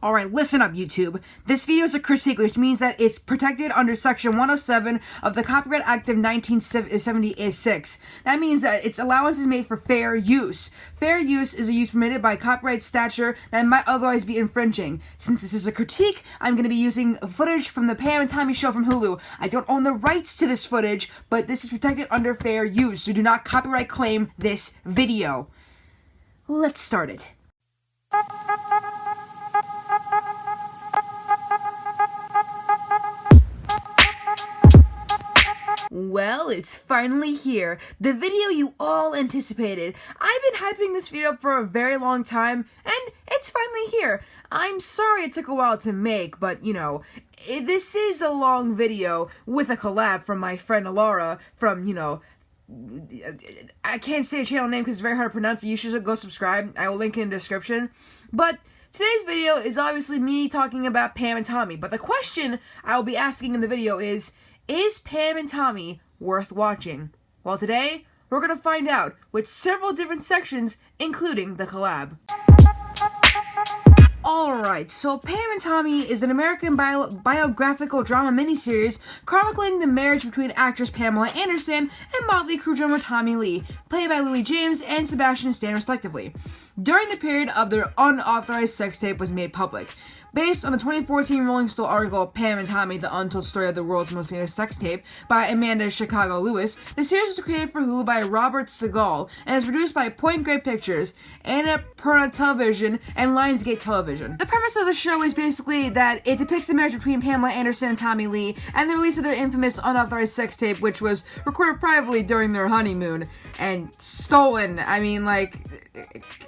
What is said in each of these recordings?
Alright, listen up, YouTube. This video is a critique, which means that it's protected under Section 107 of the Copyright Act of 1976. That means that its allowance is made for fair use. Fair use is a use permitted by copyright statute that might otherwise be infringing. Since this is a critique, I'm going to be using footage from the Pam and Tommy show from Hulu. I don't own the rights to this footage, but this is protected under fair use, so do not copyright claim this video. Let's start it. Well, it's finally here. The video you all anticipated. I've been hyping this video up for a very long time, and it's finally here. I'm sorry it took a while to make, but, you know, this is a long video with a collab from my friend Alana from, you know, I can't say a channel name because it's very hard to pronounce, but you should go subscribe. I will link it in the description. But today's video is obviously me talking about Pam and Tommy, but the question I will be asking in the video is Pam and Tommy worth watching? Well, today, we're going to find out with several different sections, including the collab. Alright, so Pam and Tommy is an American biographical drama miniseries chronicling the marriage between actress Pamela Anderson and Mötley Crüe drummer Tommy Lee, played by Lily James and Sebastian Stan respectively, during the period of their unauthorized sex tape was made public. Based on the 2014 Rolling Stone article, Pam and Tommy, The Untold Story of the World's Most Famous Sex Tape, by Amanda Chicago Lewis, the series was created for Hulu by Robert Segal, and is produced by Point Grey Pictures, Annapurna Television, and Lionsgate Television. The premise of the show is basically that it depicts the marriage between Pamela Anderson and Tommy Lee, and the release of their infamous unauthorized sex tape, which was recorded privately during their honeymoon, and stolen. I mean, like,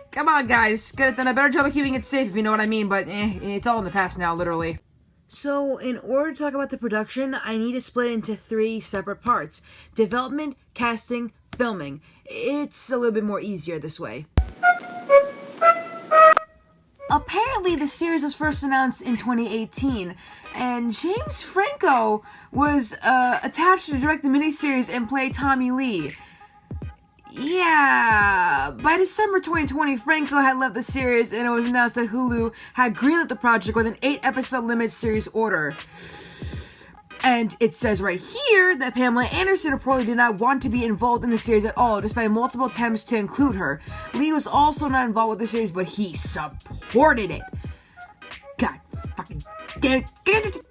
come on, guys, could have done a better job of keeping it safe, if you know what I mean, but it's all in the past now, literally. So, in order to talk about the production, I need to split it into 3 separate parts: development, casting, filming. It's a little bit more easier this way. Apparently, the series was first announced in 2018, and James Franco was attached to direct the miniseries and play Tommy Lee. Yeah, by December 2020, Franco had left the series, and it was announced that Hulu had greenlit the project with an 8-episode limited series order. And it says right here that Pamela Anderson reportedly did not want to be involved in the series at all, despite multiple attempts to include her. Lee was also not involved with the series, but he supported it. God fucking damn it.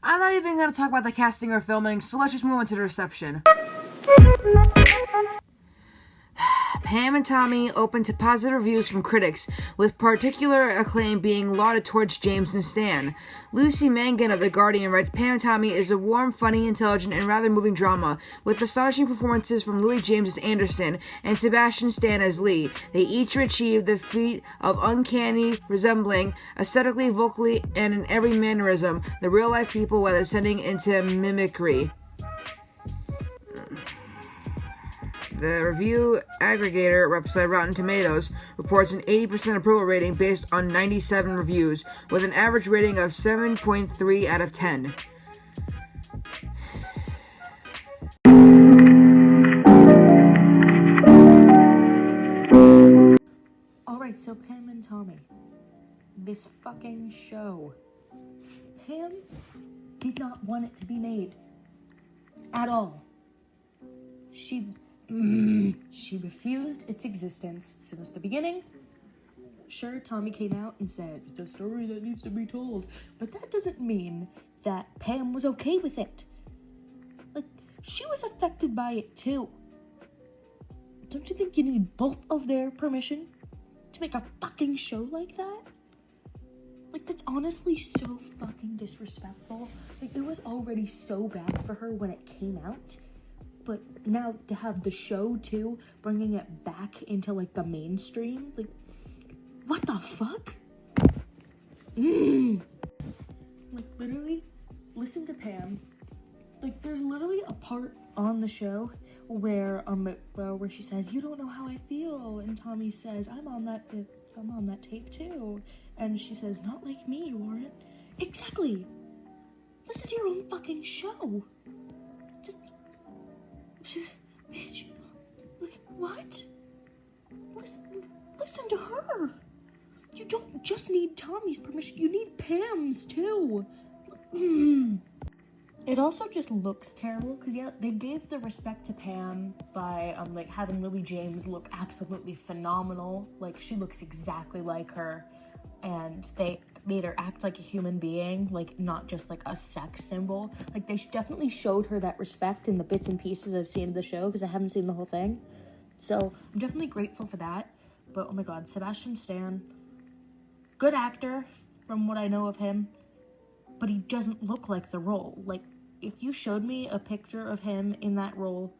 I'm not even going to talk about the casting or filming, so let's just move on to the reception. Pam and Tommy opened to positive reviews from critics, with particular acclaim being lauded towards James and Stan. Lucy Mangan of The Guardian writes, Pam and Tommy is a warm, funny, intelligent, and rather moving drama, with astonishing performances from Lily James as Anderson and Sebastian Stan as Lee. They each achieved the feat of uncanny resembling, aesthetically, vocally, and in every mannerism, the real-life people while descending into mimicry. The review aggregator website Rotten Tomatoes reports an 80% approval rating based on 97 reviews, with an average rating of 7.3 out of 10. Alright, so Pam and Tommy. This fucking show. Pam did not want it to be made. At all. She refused its existence since the beginning. Sure, Tommy came out and said, it's a story that needs to be told, but that doesn't mean that Pam was okay with it. Like, she was affected by it too. Don't you think you need both of their permission to make a fucking show like that? Like, that's honestly so fucking disrespectful. Like, it was already so bad for her when it came out. But now to have the show too, bringing it back into like the mainstream, like, what the fuck? Like, literally, listen to Pam. Like, there's literally a part on the show where she says, "You don't know how I feel," and Tommy says, I'm on that tape too," and she says, "Not like me, you aren't." Exactly. Listen to your own fucking show. Bitch, look, what? Listen to her. you don't just need Tommy's permission, you need Pam's too. It also just looks terrible, because yeah, they gave the respect to Pam by like having Lily James look absolutely phenomenal. Like, she looks exactly like her, and they made her act like a human being, like not just like a sex symbol. Like, they definitely showed her that respect in the bits and pieces I've seen of the show, because I haven't seen the whole thing. So I'm definitely grateful for that. But oh my god, Sebastian Stan, good actor from what I know of him, but he doesn't look like the role. Like, if you showed me a picture of him in that role,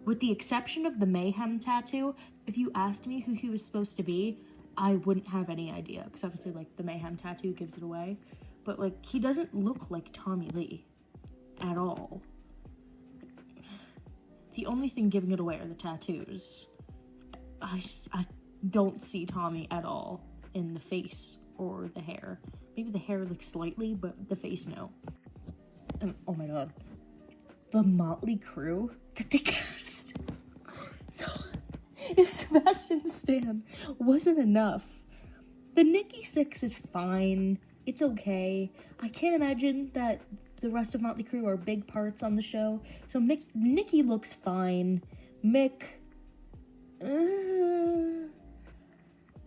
with the exception of the Mayhem tattoo, if you asked me who he was supposed to be, I wouldn't have any idea, because obviously, like, the Mayhem tattoo gives it away. But, like, he doesn't look like Tommy Lee at all. The only thing giving it away are the tattoos. I don't see Tommy at all in the face or the hair. Maybe the hair, like, slightly, but the face, no. And, oh my god, the Mötley Crüe that they cast. So, if Sebastian Stan wasn't enough, the Nikki Sixx is fine. It's okay. I can't imagine that the rest of Mötley Crüe are big parts on the show. So Nikki looks fine. Mick,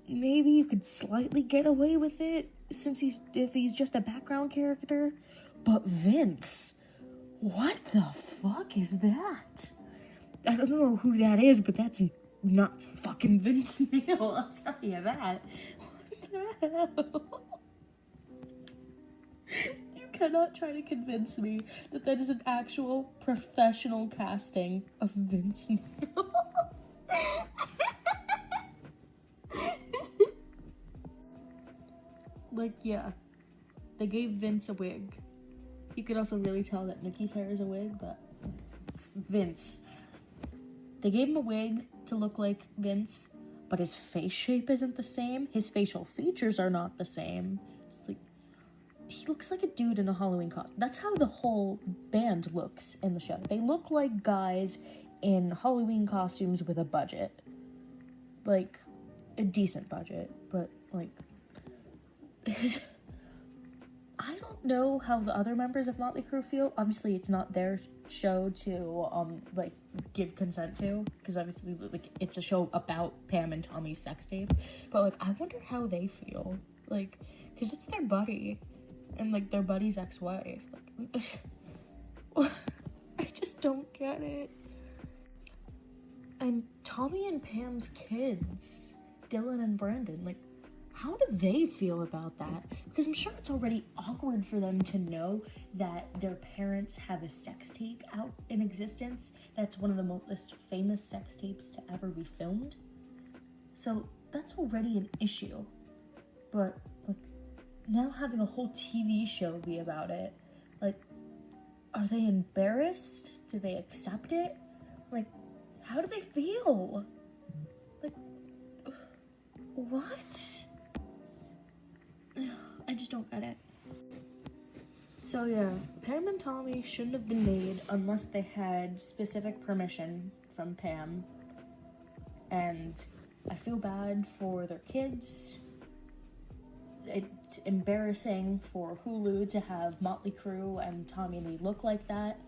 maybe you could slightly get away with it if he's just a background character. But Vince, what the fuck is that? I don't know who that is, but that's not fucking Vince Neil, I'll tell you that. What the hell? You cannot try to convince me that that is an actual professional casting of Vince Neil. Like, yeah, they gave Vince a wig. You could also really tell that Nikki's hair is a wig, but it's Vince. They gave him a wig to look like Vince, but his face shape isn't the same. His facial features are not the same. It's like, he looks like a dude in a Halloween costume. That's how the whole band looks in the show. They look like guys in Halloween costumes with a budget. Like, a decent budget, but, like... I don't know how the other members of Mötley Crüe feel. Obviously, it's not their show to, like, give consent to, because obviously, like, it's a show about Pam and Tommy's sex tape, but, like, I wonder how they feel, like, because it's their buddy, and, like, their buddy's ex-wife, like, I just don't get it. And Tommy and Pam's kids, Dylan and Brandon, like, how do they feel about that? Because I'm sure it's already awkward for them to know that their parents have a sex tape out in existence. That's one of the most famous sex tapes to ever be filmed. So that's already an issue. But, like, now having a whole TV show be about it, like, are they embarrassed? Do they accept it? Like, how do they feel? Like, what? I just don't get it. So yeah, Pam and Tommy shouldn't have been made unless they had specific permission from Pam. And I feel bad for their kids. It's embarrassing for Hulu to have Mötley Crüe and Tommy Lee look like that.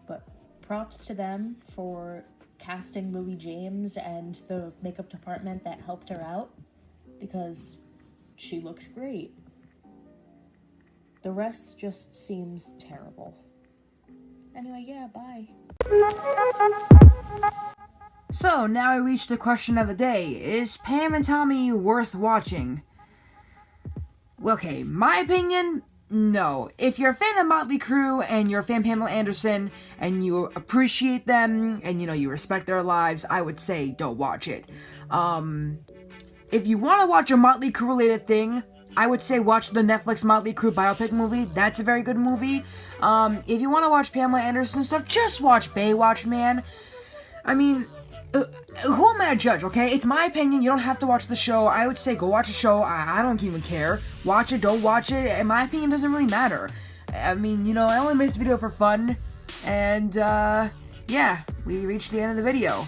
But props to them for casting Lily James and the makeup department that helped her out, because she looks great. The rest just seems terrible. Anyway, yeah, bye. So, now we reach the question of the day. Is Pam and Tommy worth watching? Okay, my opinion, no. If you're a fan of Mötley Crüe and you're a fan of Pamela Anderson and you appreciate them and, you respect their lives, I would say don't watch it. If you want to watch a Mötley Crüe related thing, I would say watch the Netflix Mötley Crüe biopic movie. That's a very good movie. If you want to watch Pamela Anderson stuff, just watch Baywatch, man. I mean, who am I to judge, okay? It's my opinion. You don't have to watch the show. I would say go watch the show. I don't even care. Watch it, don't watch it. In my opinion, it doesn't really matter. I mean, I only made this video for fun. And, yeah, we reached the end of the video.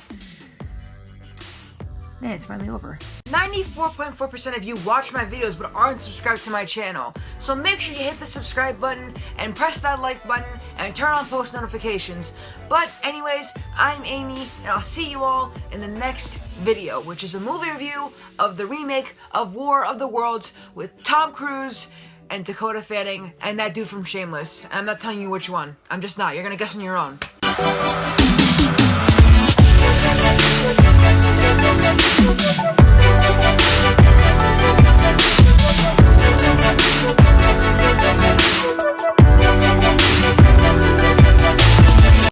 Man, it's finally over. 94.4% of you watch my videos but aren't subscribed to my channel. So make sure you hit the subscribe button and press that like button and turn on post notifications. But anyways, I'm Amy and I'll see you all in the next video, which is a movie review of the remake of War of the Worlds with Tom Cruise and Dakota Fanning and that dude from Shameless. I'm not telling you which one. I'm just not. You're gonna guess on your own.